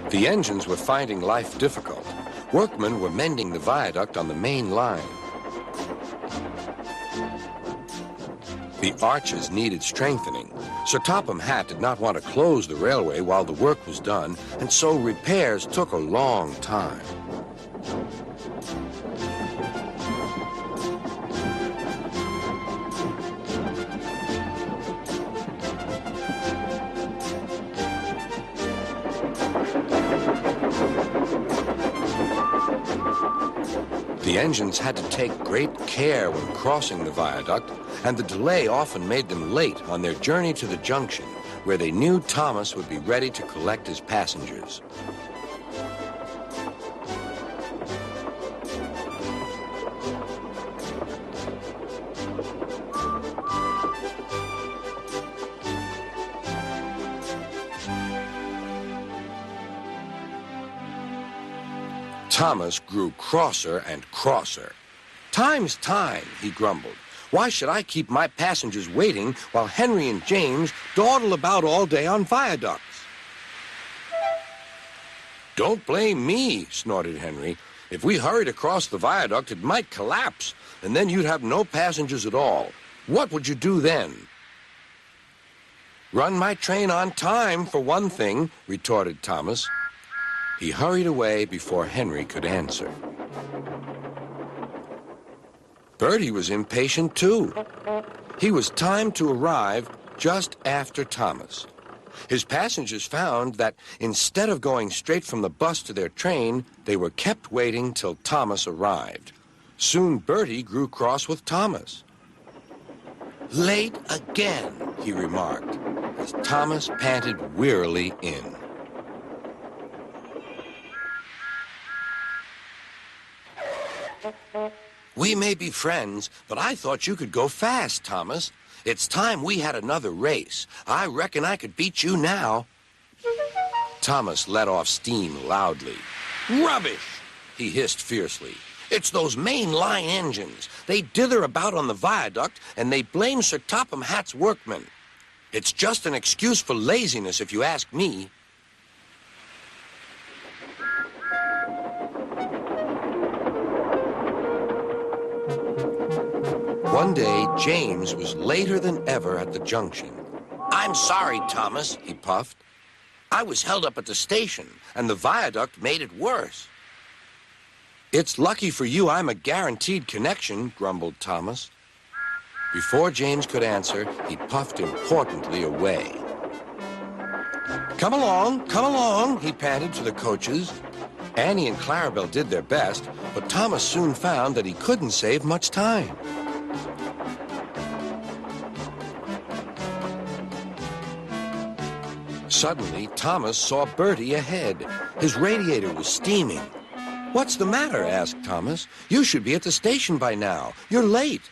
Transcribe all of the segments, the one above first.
The engines were finding life difficult. Workmen were mending the viaduct on the main line. The arches needed strengthening. Sir Topham Hatt did not want to close the railway while the work was done, and so repairs took a long time. The engines had to take great care when crossing the viaduct, and the delay often made them late on their journey to the junction, where they knew Thomas would be ready to collect his passengers. Thomas grew crosser and crosser. "Time's time," he grumbled. "Why should I keep my passengers waiting while Henry and James dawdle about all day on viaducts?" "Don't blame me," snorted Henry. "If we hurried across the viaduct, it might collapse, and then you'd have no passengers at all. What would you do then?" "Run my train on time, for one thing," retorted Thomas. He hurried away before Henry could answer. Bertie was impatient too. He was timed to arrive just after Thomas. His passengers found that instead of going straight from the bus to their train, they were kept waiting till Thomas arrived. Soon Bertie grew cross with Thomas. "Late again," he remarked, as Thomas panted wearily in. "We may be friends, but I thought you could go fast, Thomas. It's time we had another race. I reckon I could beat you now." Thomas let off steam loudly. "Rubbish!" he hissed fiercely. "It's those main line engines. They dither about on the viaduct, and they blame Sir Topham Hatt's workmen. It's just an excuse for laziness, if you ask me." One day, James was later than ever at the junction. "I'm sorry, Thomas," he puffed. "I was held up at the station, and the viaduct made it worse." "It's lucky for you I'm a guaranteed connection," grumbled Thomas. Before James could answer, he puffed importantly away. Come along," he panted to the coaches. Annie and Clarabelle did their best, but Thomas soon found that he couldn't save much time. Suddenly, Thomas saw Bertie ahead. His radiator was steaming. "What's the matter?" asked Thomas. "You should be at the station by now. You're late."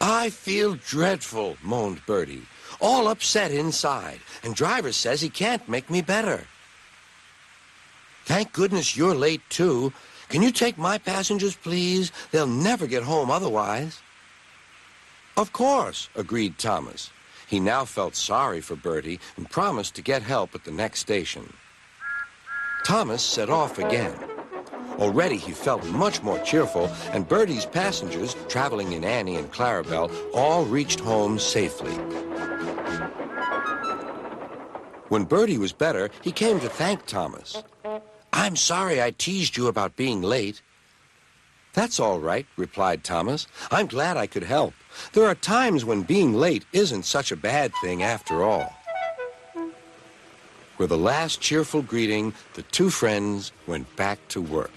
"I feel dreadful," moaned Bertie. "All upset inside, and driver says he can't make me better." "Thank goodness you're late, too. Can you take my passengers, please? They'll never get home otherwise." "Of course," agreed Thomas. He now felt sorry for Bertie and promised to get help at the next station. Thomas set off again. Already he felt much more cheerful, and Bertie's passengers, traveling in Annie and Clarabelle, all reached home safely. When Bertie was better, he came to thank Thomas. "I'm sorry I teased you about being late." "That's all right," replied Thomas. "I'm glad I could help. There are times when being late isn't such a bad thing after all." With a last cheerful greeting, the two friends went back to work.